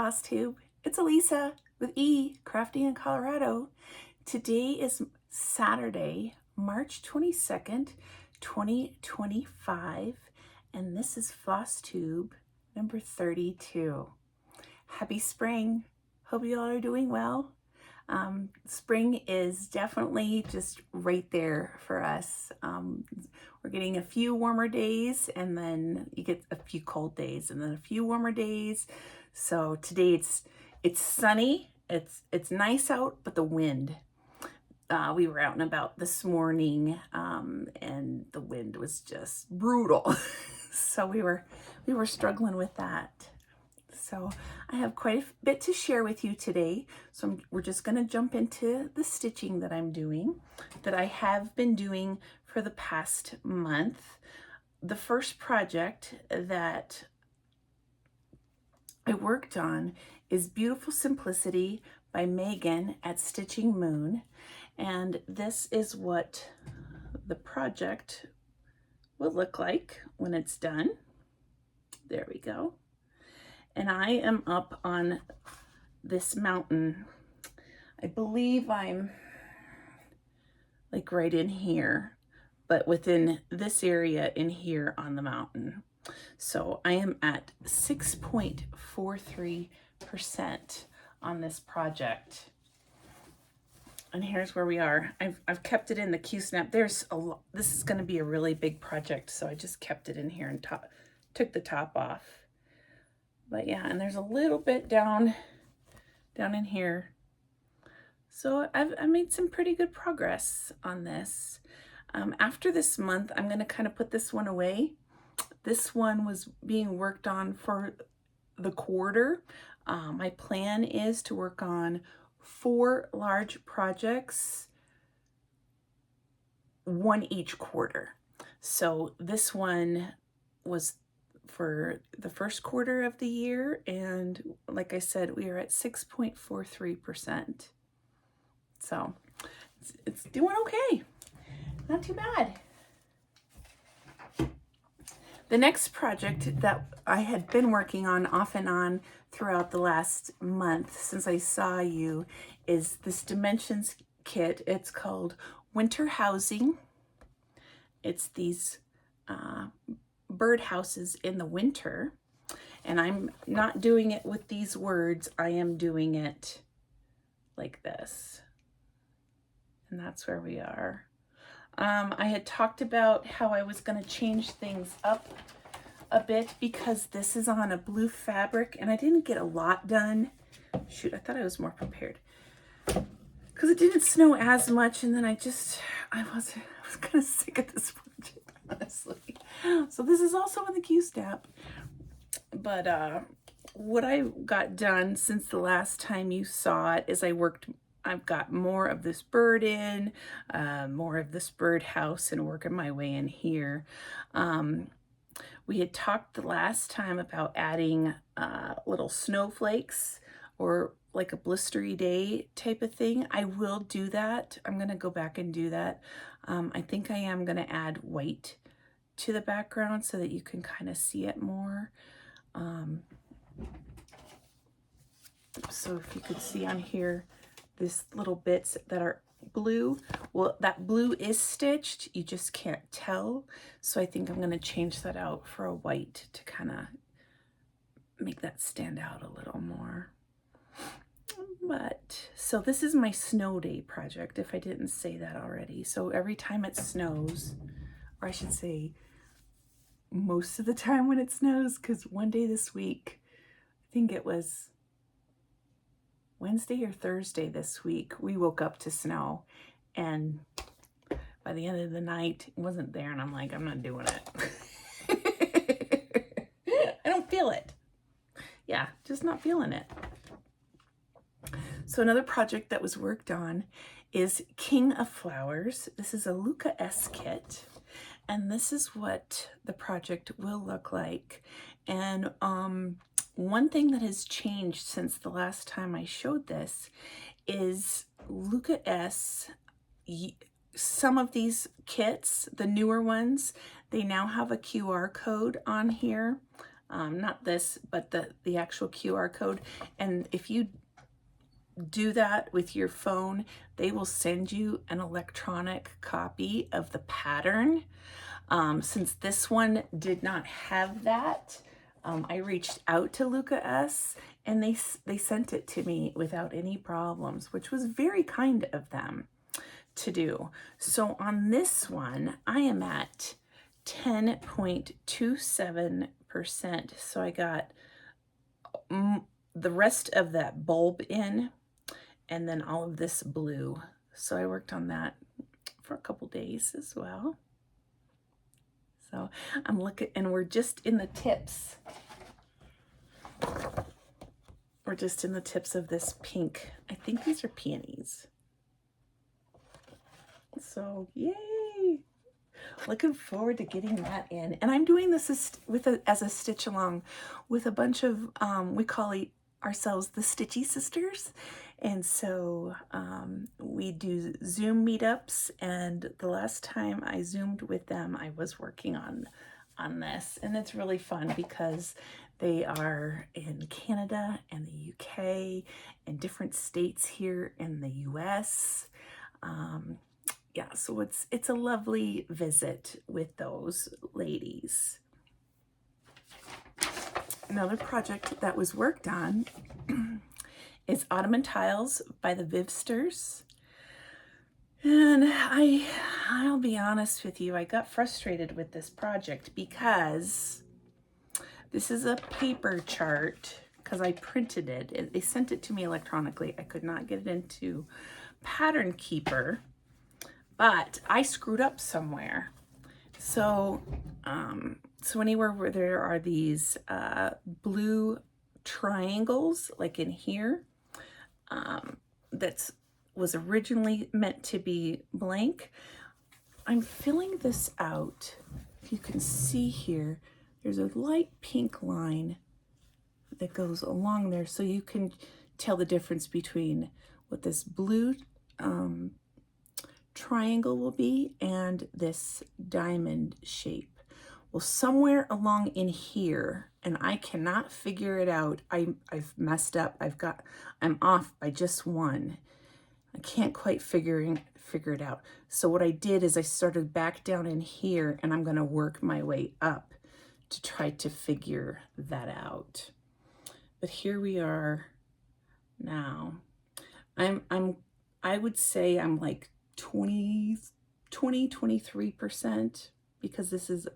Flosstube. It's Elisa with E, Crafting in Colorado. Today is Saturday, March 22nd, 2025, and this is Flosstube number 32. Happy spring. Hope you all are doing well. Spring is definitely just right there for us. We're getting a few warmer days, and then you get a few cold days, and then a few warmer days. So today it's sunny. It's nice out, but the wind. We were out and about this morning, and the wind was just brutal. So we were struggling with that. So I have quite a bit to share with you today. So we're just going to jump into the stitching that I'm doing, that I have been doing for the past month. The first project that I worked on is Beautiful Simplicity by Megan at Stitching Moon. And this is what the project will look like when it's done. There we go. And I am up on this mountain. I believe I'm like right in here, but within this area in here on the mountain. So I am at 6.43% on this project. And here's where we are. I've kept it in the Q-snap. There's a lot. This is going to be a really big project, so I just kept it in here and took the top off. But yeah, and there's a little bit down in here. So I made some pretty good progress on this. After this month, I'm going to kind of put this one away. This one was being worked on for the quarter. My plan is to work on 4 large projects, 1 each quarter. So this one was for the first quarter of the year, and like I said, we are at 6.43%. So it's doing okay. Not too bad. The next project that I had been working on off and on throughout the last month since I saw you is this Dimensions kit. It's called Winter Housing. It's these bird houses in the winter, and I'm not doing it with these words. I am doing it like this, and that's where we are. I had talked about how I was going to change things up a bit because this is on a blue fabric, and I didn't get a lot done. Shoot, I thought I was more prepared because it didn't snow as much, and then I was kind of sick of this project, honestly. So this is also in the Q-snap. But what I got done since the last time you saw it is I've got more of this bird in, more of this bird house, and working my way in here. We had talked the last time about adding little snowflakes or like a blistery day type of thing. I will do that. I'm going to go back and do that. I think I am going to add white to the background so that you can kind of see it more. So if you could see on here, this little bits that are blue, well, that blue is stitched, you just can't tell. So I think I'm going to change that out for a white to kind of make that stand out a little more. But so this is my snow day project, if I didn't say that already. So every time it snows, or I should say most of the time when it snows, because one day this week, I think it was Wednesday or Thursday this week, we woke up to snow, and by the end of the night it wasn't there, and I'm like, I'm not doing it. I don't feel it. Yeah, just not feeling it. So another project that was worked on is King of Flowers. This is a Luca S kit, and this is what the project will look like. And one thing that has changed since the last time I showed this is Luca S. Some of these kits, the newer ones, they now have a QR code on here. not this, but the actual QR code. And if you do that with your phone, they will send you an electronic copy of the pattern. Since this one did not have that, I reached out to Luca S, and they sent it to me without any problems, which was very kind of them to do. So on this one, I am at 10.27%. So I got the rest of that bulb in, and then all of this blue. So I worked on that for a couple days as well. So I'm looking, and we're just in the tips. We're just in the tips of this pink. I think these are peonies. So yay! Looking forward to getting that in. And I'm doing this as a stitch along with a bunch of, we call ourselves the Stitchy Sisters. And so we do Zoom meetups, and the last time I Zoomed with them, I was working on this. And it's really fun because they are in Canada and the UK and different states here in the US. Yeah, so it's a lovely visit with those ladies. Another project that was worked on is Ottoman Tiles by the Vivsters. And I'll be honest with you, I got frustrated with this project because this is a paper chart, because I printed it. They sent it to me electronically. I could not get it into Pattern Keeper, but I screwed up somewhere. So, so anywhere where there are these blue triangles, like in here, that was originally meant to be blank, I'm filling this out. If you can see here, there's a light pink line that goes along there, so you can tell the difference between what this blue triangle will be and this diamond shape. Well, somewhere along in here, and I cannot figure it out. I've messed up. I'm off by just one. I can't quite figure it out. So what I did is I started back down in here, and I'm going to work my way up to try to figure that out. But here we are now. I would say I'm like 23%, because this is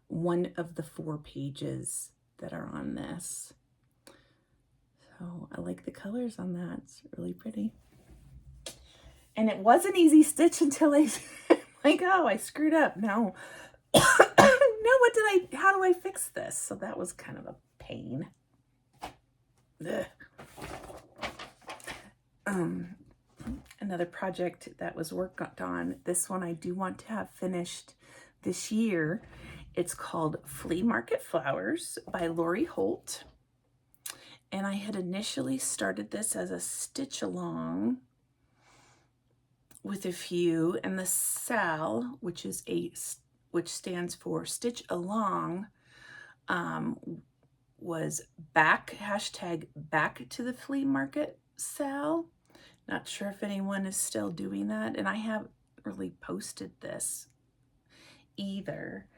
one of the 4 pages that are on this. So I like the colors on that. It's really pretty. And it was an easy stitch until I like, oh, I screwed up. No. No, how do I fix this? So that was kind of a pain. Ugh. Another project that was worked on, this one I do want to have finished this year. It's called Flea Market Flowers by Lori Holt. And I had initially started this as a stitch along with a few, and the SAL, which stands for Stitch Along, was back to the flea market SAL. Not sure if anyone is still doing that, and I haven't really posted this either.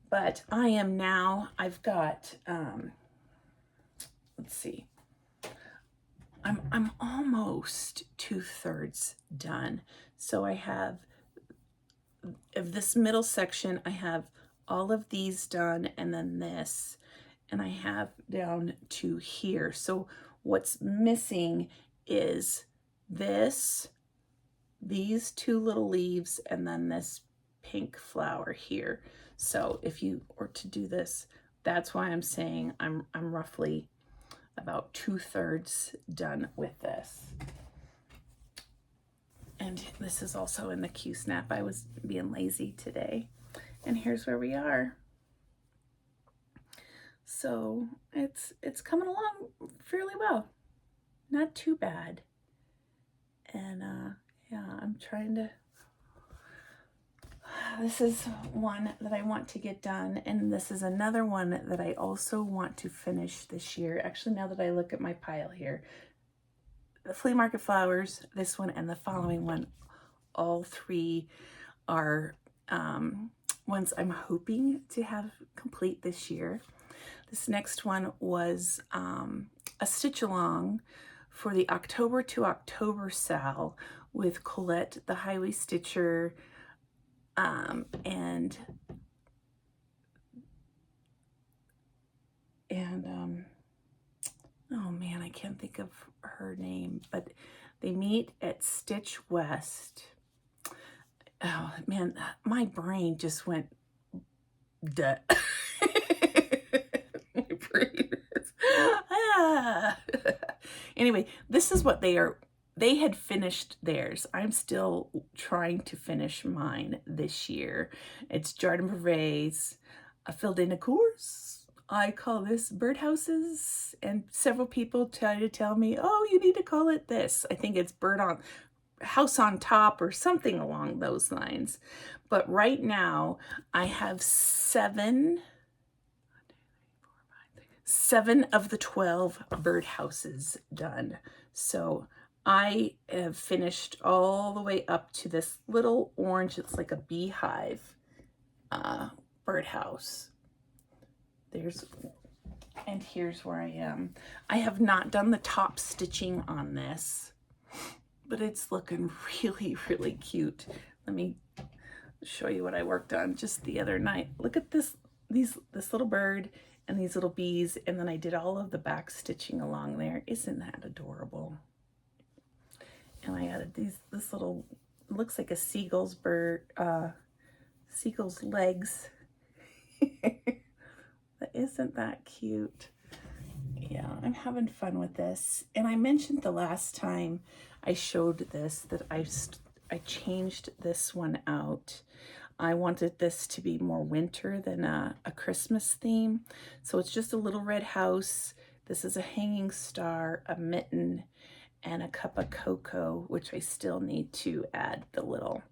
But I am now, I've got, let's see, I'm almost 2/3 done. So I have, of this middle section, I have all of these done, and then this, and I have down to here. So what's missing is this, these 2 little leaves, and then this pink flower here. So if you were to do this, that's why I'm saying I'm roughly about 2/3 done with this. And this is also in the Q-snap. I was being lazy today. And here's where we are. So it's coming along fairly well. Not too bad. And yeah, I'm trying to this is one that I want to get done, and this is another one that I also want to finish this year. Actually, now that I look at my pile here, the flea market flowers, this one and the following one, all three are ones I'm hoping to have complete this year. This next one was a stitch along for the October to October sale with Colette, the Highway Stitcher, and oh man, I can't think of her name, but they meet at Stitch West. Oh man, my brain just went duh. My brain is, Anyway, this is what they are. They had finished theirs. I'm still trying to finish mine this year. It's Jardin Brevets. I filled in a course. I call this birdhouses, and several people try to tell me, oh, you need to call it this. I think it's house on top or something along those lines. But right now I have seven of the 12 birdhouses done. So I have finished all the way up to this little orange. It's like a beehive birdhouse. And here's where I am. I have not done the top stitching on this, but it's looking really, really cute. Let me show you what I worked on just the other night. Look at this little bird and these little bees, and then I did all of the back stitching along there. Isn't that adorable? And I added this little, looks like a seagull's legs. Isn't that cute? Yeah, I'm having fun with this. And I mentioned the last time I showed this that I changed this one out. I wanted this to be more winter than a Christmas theme. So it's just a little red house. This is a hanging star, a mitten, and a cup of cocoa, which I still need to add the little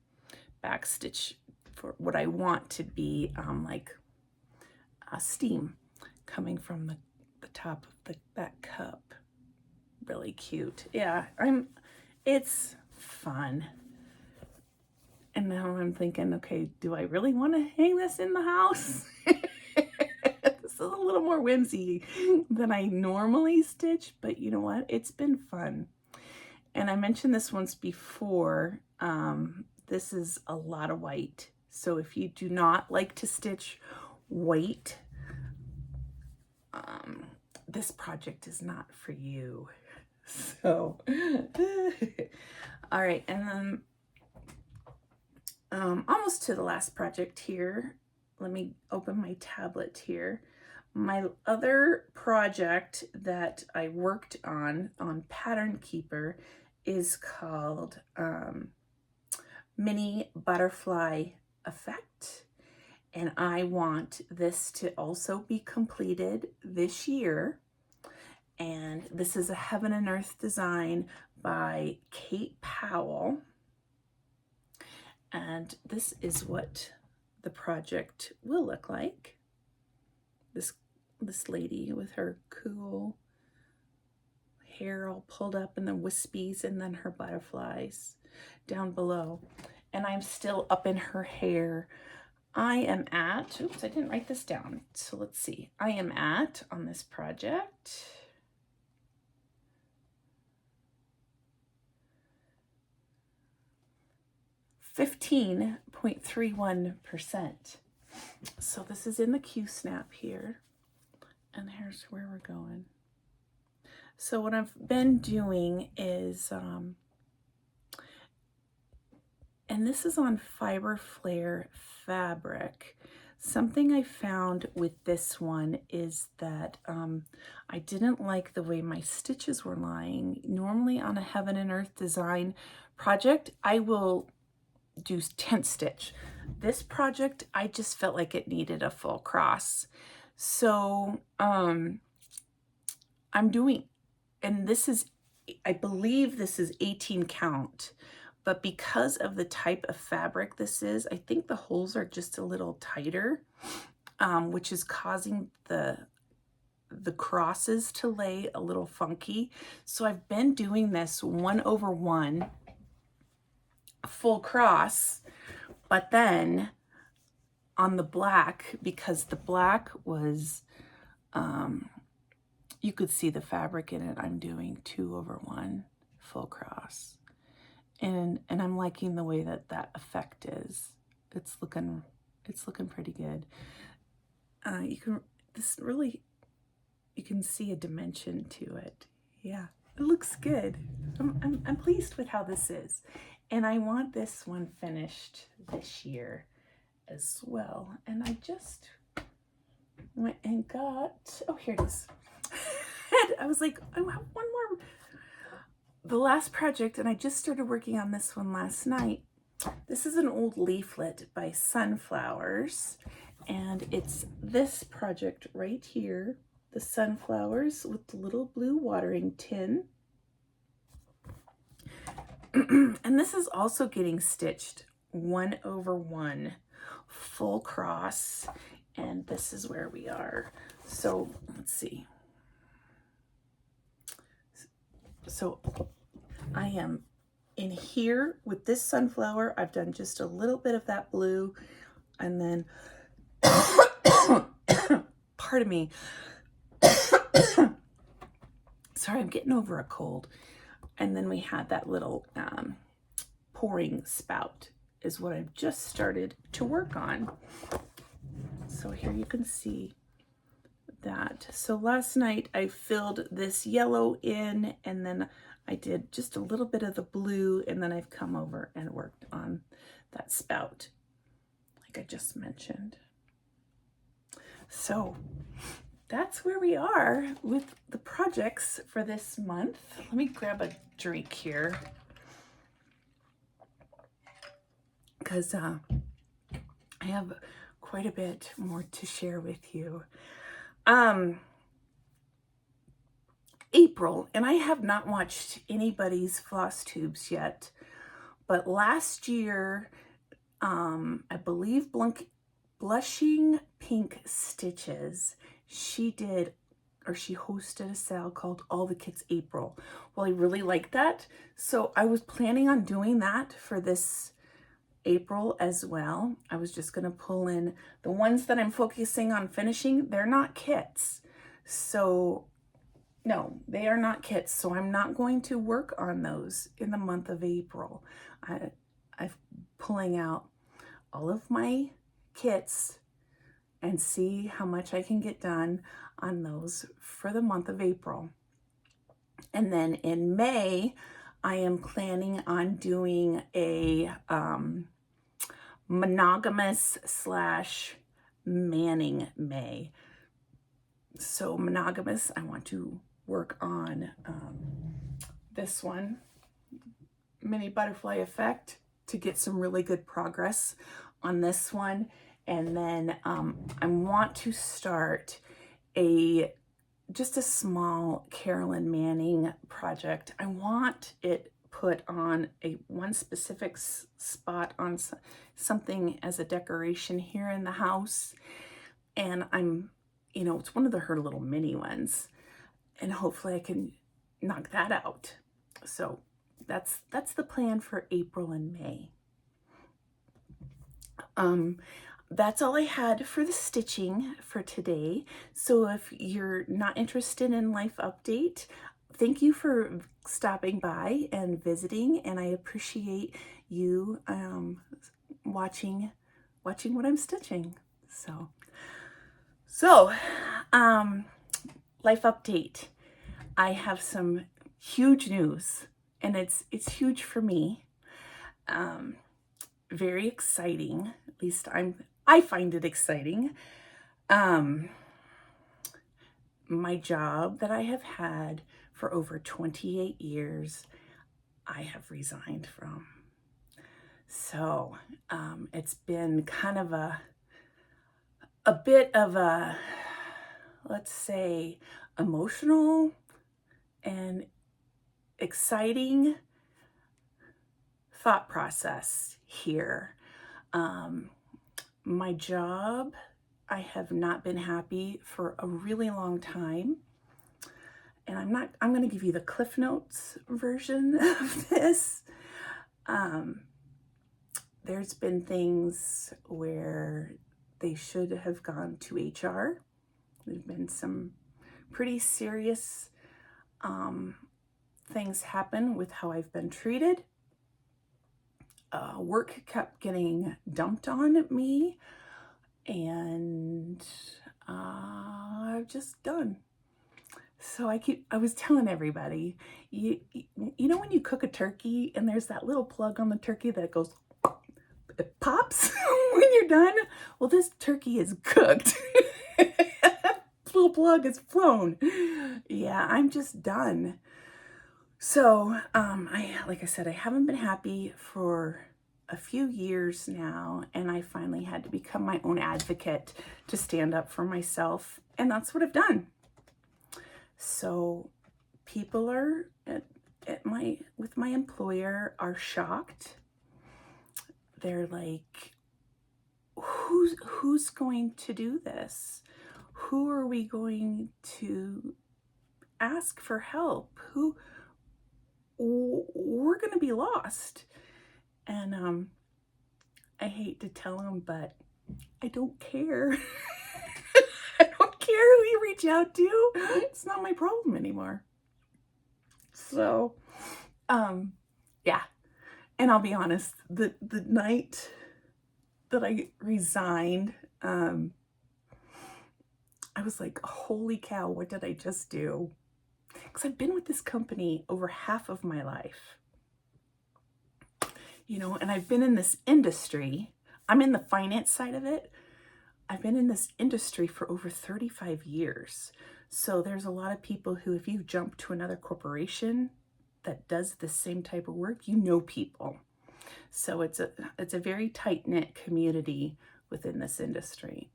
back stitch for what I want to be like a steam coming from the top of that cup. Really cute. Yeah, it's fun. And now I'm thinking, okay, do I really want to hang this in the house? This is a little more whimsy than I normally stitch, but you know what? It's been fun. And I mentioned this once before. This is a lot of white. So if you do not like to stitch white, this project is not for you. So, all right, and then almost to the last project here. Let me open my tablet here. My other project that I worked on Pattern Keeper is called Mini Butterfly Effect. And I want this to also be completed this year. And this is a Heaven and Earth design by Kate Powell. And this is what the project will look like. This lady with her cool hair all pulled up and the wispies, and then her butterflies down below. And I'm still up in her hair. I am at, oops, I didn't write this down. So let's see. I am at, on this project, (15.31%). So this is in the Q-snap here. And here's where we're going. So what I've been doing is, and this is on Fiber Flare fabric. Something I found with this one is that I didn't like the way my stitches were lying. Normally on a Heaven and Earth design project, I will do 10 stitch. This project, I just felt like it needed a full cross. So I'm doing, and this is, I believe this is 18 count, but because of the type of fabric this is, I think the holes are just a little tighter, which is causing the crosses to lay a little funky. So I've been doing this 1/1 full cross, but then on the black, because the black was, you could see the fabric in it, I'm doing 2/1 full cross. And I'm liking the way that effect is. It's looking pretty good. You can see a dimension to it. Yeah, it looks good. I'm pleased with how this is. And I want this one finished this year as well. And I just went and got, oh, here it is. I was like, I have one more. The last project, and I just started working on this one last night. This is an old leaflet by Sunflowers, and it's this project right here, the sunflowers with the little blue watering tin. And this is also getting stitched 1/1 full cross, and this is where we are. So let's see. So I am in here with this sunflower. I've done just a little bit of that blue, and then pardon me. Sorry, I'm getting over a cold. And then we had that little pouring spout is what I've just started to work on. So here you can see that. So last night I filled this yellow in, and then I did just a little bit of the blue, and then I've come over and worked on that spout, like I just mentioned. So that's where we are with the projects for this month. Let me grab a drink here, because I have quite a bit more to share with you. April, and I have not watched anybody's Flosstubes yet, but last year, I believe Blushing Pink Stitches, she hosted a sale called All the Kits April. Well, I really liked that, so I was planning on doing that for this April as well. I was just going to pull in the ones that I'm focusing on finishing. They're not kits, so no, they are not kits, so I'm not going to work on those in the month of April. I'm pulling out all of my kits and see how much I can get done on those for the month of April. And then in May, I am planning on doing a monogamous / manning May. So monogamous, I want to work on this one, Mini Butterfly Effect, to get some really good progress on this one. And then I want to start just a small Carolyn Manning project. I want it put on one specific spot on something as a decoration here in the house. And it's one of her little mini ones. And hopefully I can knock that out. So that's the plan for April and May. That's all I had for the stitching for today. So if you're not interested in Life Update, thank you for stopping by and visiting, and I appreciate you watching what I'm stitching. So Life Update. I have some huge news, and it's huge for me. Very exciting. At least I find it exciting. My job that I have had for over 28 years, I have resigned from. So it's been kind of a bit of a, let's say, emotional and exciting thought process here. My job, I have not been happy for a really long time. And I'm going to give you the Cliff Notes version of this. There's been things where they should have gone to HR. There's been some pretty serious things happen with how I've been treated. Work kept getting dumped on me, and I'm just done. So I was telling everybody, you know when you cook a turkey and there's that little plug on the turkey that goes, it pops when you're done? Well, this turkey is cooked. Little plug is flown. Yeah, I'm just done. So, like I said, I haven't been happy for a few years now, and I finally had to become my own advocate to stand up for myself, and that's what I've done. So, people are with my employer are shocked. They're like, who's going to do this? Who are we going to ask for help? We're going to be lost. And I hate to tell them, but I don't care. I don't care who you reach out to. It's not my problem anymore. So, yeah. And I'll be honest, the night that I resigned, I was like, holy cow, what did I just do? Because I've been with this company over half of my life. You know, and I've been in this industry. I'm in the finance side of it. I've been in this industry for over 35 years. So there's a lot of people who, if you jump to another corporation that does the same type of work, you know people. So it's a very tight-knit community within this industry.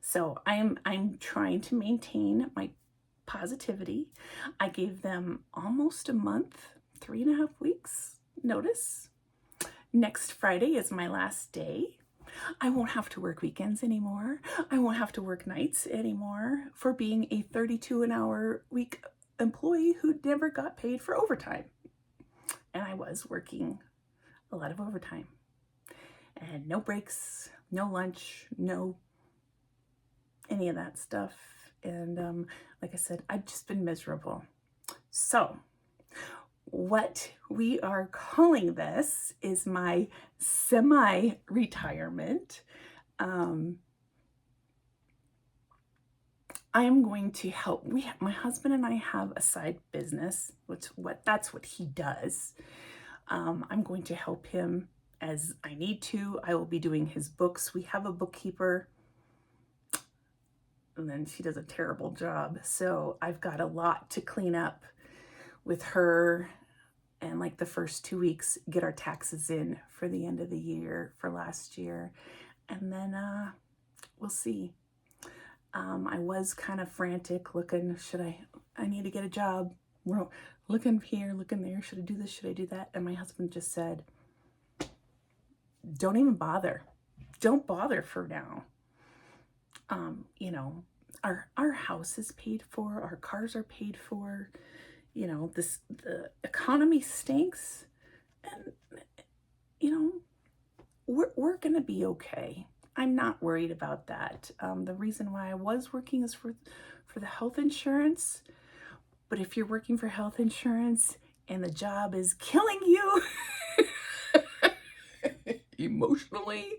So I'm trying to maintain my positivity. I gave them almost a month, 3.5 weeks notice. Next Friday is my last day. I won't have to work weekends anymore. I won't have to work nights anymore for being a 32 an hour week employee who never got paid for overtime. And I was working a lot of overtime. And no breaks, no lunch, no any of that stuff. And like I said, I've just been miserable. So what we are calling this is my semi-retirement. I am going to help. My husband and I have a side business. That's what he does. I'm going to help him as I need to. I will be doing his books. We have a bookkeeper, and then she does a terrible job. So I've got a lot to clean up with her, and like the first 2 weeks, get our taxes in for the end of the year for last year. And then we'll see. I was kind of frantic looking, I need to get a job. We're looking here, looking there. Should I do this? Should I do that? And my husband just said, don't even bother. Don't bother for now. You know, our house is paid for, our cars are paid for. You know, the economy stinks, and you know, we're gonna be okay. I'm not worried about that. The reason why I was working is for the health insurance. But if you're working for health insurance and the job is killing you emotionally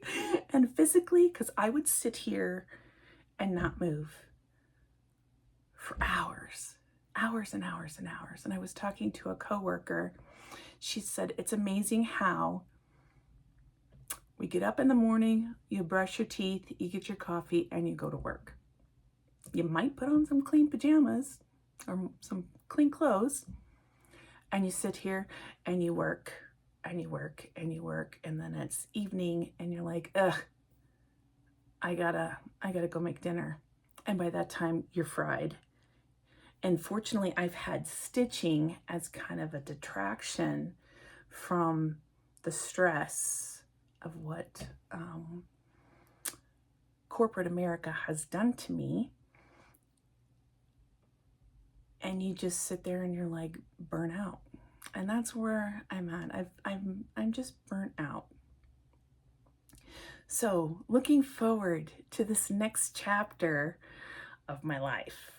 and physically, because I would sit here and not move for hours and hours and hours. And I was talking to a coworker. She said, it's amazing how we get up in the morning, you brush your teeth, you get your coffee, and you go to work. You might put on some clean pajamas or some clean clothes, and you sit here and you work and you work and you work, and then it's evening and you're like, ugh, I gotta go make dinner. And by that time you're fried. And fortunately, I've had stitching as kind of a detraction from the stress of what corporate America has done to me. And you just sit there and you're like burnt out. And that's where I'm at. I'm just burnt out. So looking forward to this next chapter of my life.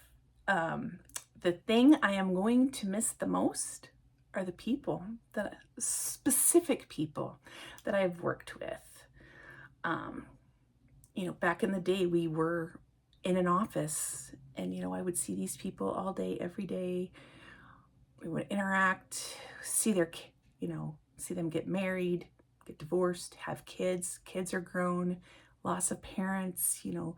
The thing I am going to miss the most are the people, the specific people that I've worked with. You know, back in the day, we were in an office and, you know, I would see these people all day, every day. We would interact, see their, you know, see them get married, get divorced, have kids. Kids are grown, loss of parents, you know,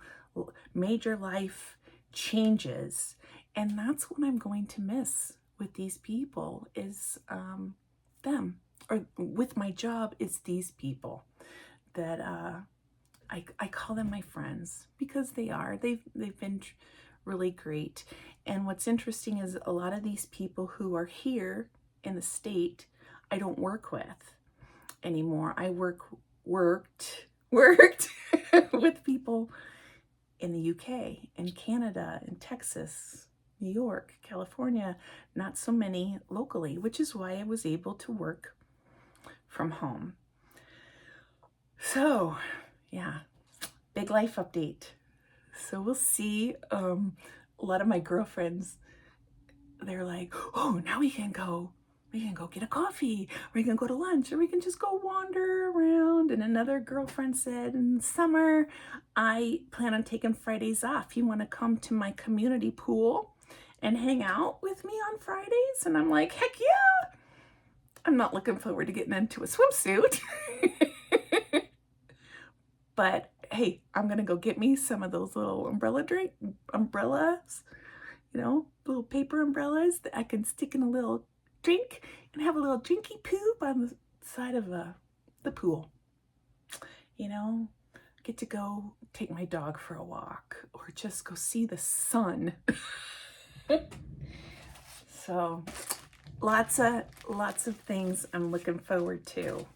major life changes. And that's what I'm going to miss with these people is them. Or with my job, it's these people that I call them my friends because they are. They've been really great. And what's interesting is a lot of these people who are here in the state, I don't work with anymore. I worked with people in the UK, in Canada, in Texas, New York, California, not so many locally, which is why I was able to work from home. So, yeah, big life update. So we'll see. A lot of my girlfriends, they're like, oh, now we can go get a coffee, or we can go to lunch, or we can just go wander around. And another girlfriend said, in summer, I plan on taking Fridays off. You want to come to my community pool and hang out with me on Fridays? And I'm like, heck yeah. I'm not looking forward to getting into a swimsuit. But hey, I'm going to go get me some of those little umbrellas, you know, little paper umbrellas that I can stick in a little drink and have a little drinky poop on the side of the pool. You know, get to go take my dog for a walk or just go see the sun. So lots of things I'm looking forward to.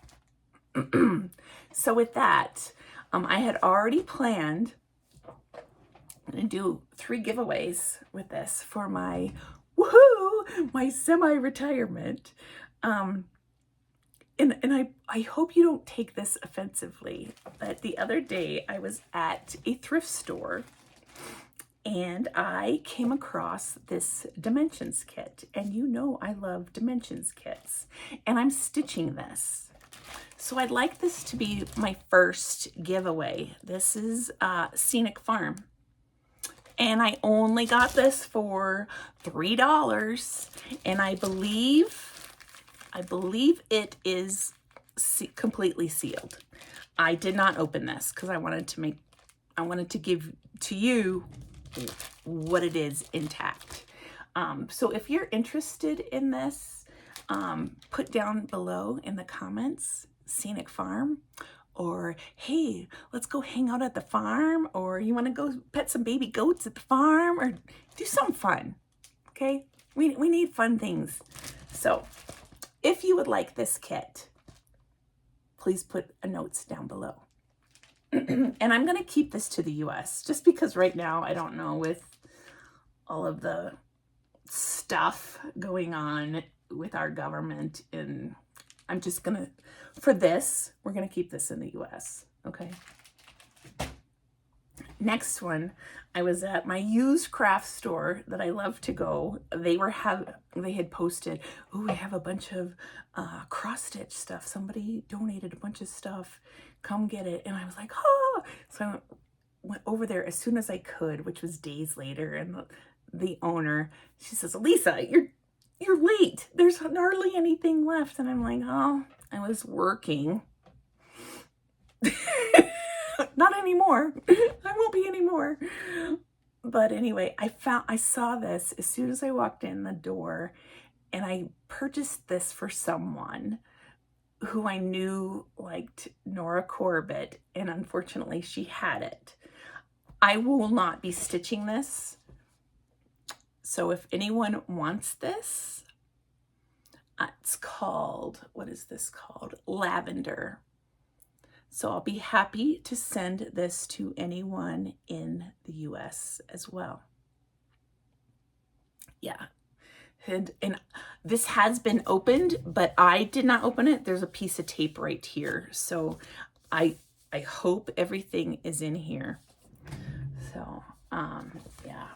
So with that, I had already planned to do 3 giveaways with this for my my semi-retirement. And I hope you don't take this offensively, but the other day I was at a thrift store and I came across this dimensions kit, and you know I love dimensions kits, and I'm stitching this. So I'd like this to be my first giveaway. This is Scenic Farm. And I only got this for $3. And I believe it is completely sealed. I did not open this because I wanted to give to you what it is intact. So if you're interested in this, put down below in the comments, Scenic Farm, or hey, let's go hang out at the farm, or you want to go pet some baby goats at the farm, or do something fun. Okay, we need fun things. So if you would like this kit, please put a notes down below. And I'm going to keep this to the US just because right now I don't know, with all of the stuff going on with our government, and I'm just gonna, for this, we're gonna keep this in the US, okay? Next one, I was at my used craft store that I love to go. They had posted, oh, we have a bunch of cross-stitch stuff. Somebody donated a bunch of stuff. Come get it. And I was like, oh! So I went over there as soon as I could, which was days later, and the owner, she says, Elisa, you're late. There's hardly anything left. And I'm like, oh, I was working. Not anymore. I won't be anymore. But anyway, I saw this as soon as I walked in the door, and I purchased this for someone who I knew liked Nora Corbett, and unfortunately she had it. I will not be stitching this. So if anyone wants this, It's called, what is this called? Lavender. So I'll be happy to send this to anyone in the US as well. Yeah. And this has been opened, but I did not open it. There's a piece of tape right here. So I hope everything is in here. So, yeah.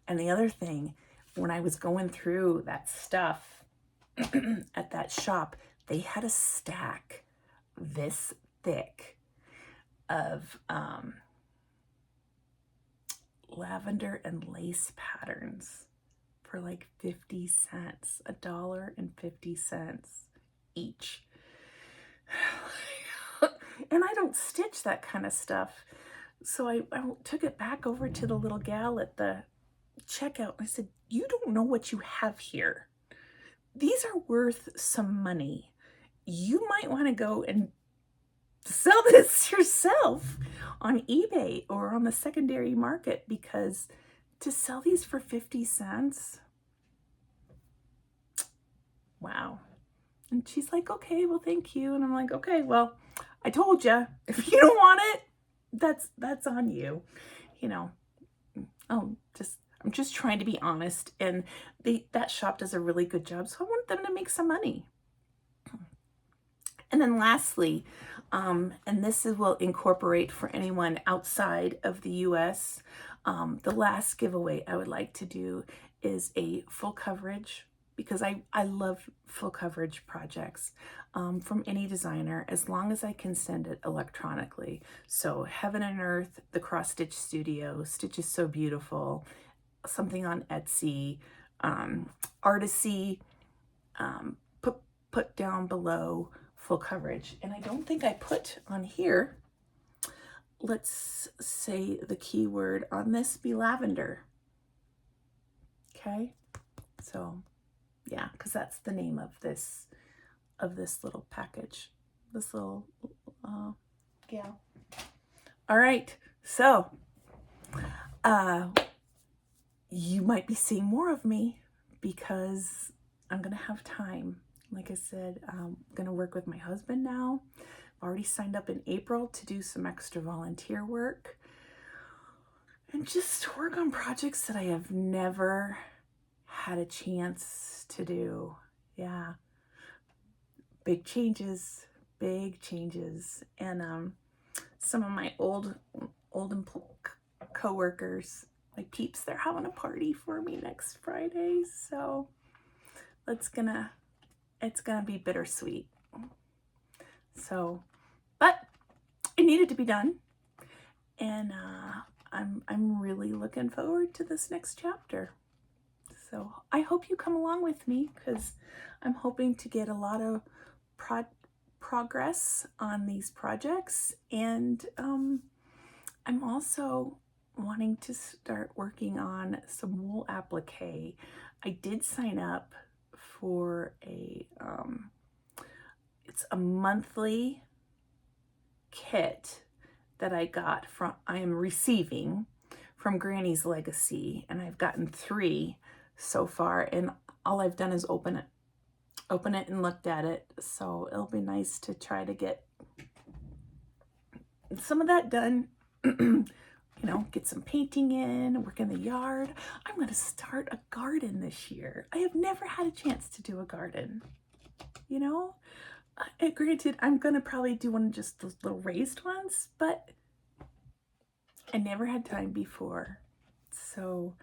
And the other thing, when I was going through that stuff at that shop, they had a stack this thick of lavender and lace patterns for like 50 cents, $1.50 each. And I don't stitch that kind of stuff. So I took it back over to the little gal at the checkout. And I said, you don't know what you have here. These are worth some money. You might want to go and sell this yourself on eBay or on the secondary market, because to sell these for 50 cents, wow. And she's like, okay, well, thank you. And I'm like, okay, well, I told you, if you don't want it, that's on you, you know. I'm just trying to be honest, and that shop does a really good job, so I want them to make some money. And then lastly, and this will incorporate for anyone outside of the US, the last giveaway I would like to do is a full coverage, because I love full coverage projects from any designer, as long as I can send it electronically. So Heaven and Earth, the Cross Stitch Studio, Stitch is So Beautiful, something on Etsy, Artisy, put down below full coverage. And I don't think I put on here, let's say the keyword on this be lavender. Okay, so yeah, because that's the name of this little package, this little gal. All right, so you might be seeing more of me, because I'm gonna have time. Like I said, I'm gonna work with my husband now. I've already signed up in April to do some extra volunteer work and just work on projects that I have never had a chance to do. Yeah, big changes. And some of my old co-workers, my peeps, they're having a party for me next Friday, so it's gonna be bittersweet. So, but it needed to be done, and I'm really looking forward to this next chapter. So I hope you come along with me, because I'm hoping to get a lot of progress on these projects, and I'm also wanting to start working on some wool applique. I did sign up for it's a monthly kit that I am receiving from Granny's Legacy, and I've gotten 3 so far, and all I've done is open it and looked at it. So it'll be nice to try to get some of that done. You know, get some painting in, work in the yard. I'm going to start a garden this year. I have never had a chance to do a garden, you know. Granted, I'm going to probably do one of just those little raised ones, but I never had time before. So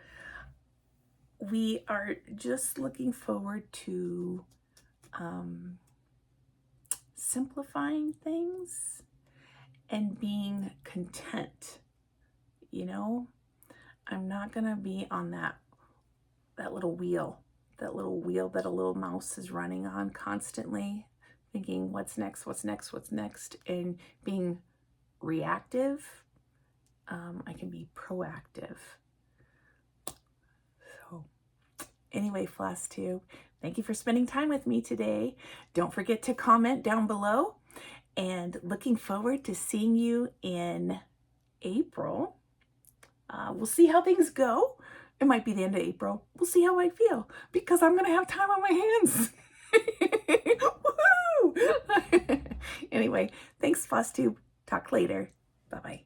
we are just looking forward to simplifying things and being content. You know, I'm not gonna be on that little wheel that a little mouse is running on constantly, thinking what's next, and being reactive. I can be proactive. So anyway, Flosstube, thank you for spending time with me today. Don't forget to comment down below, and looking forward to seeing you in April. We'll see how things go. It might be the end of April. We'll see how I feel, because I'm going to have time on my hands. Woohoo! Anyway, thanks, Flosstube. Talk later. Bye-bye.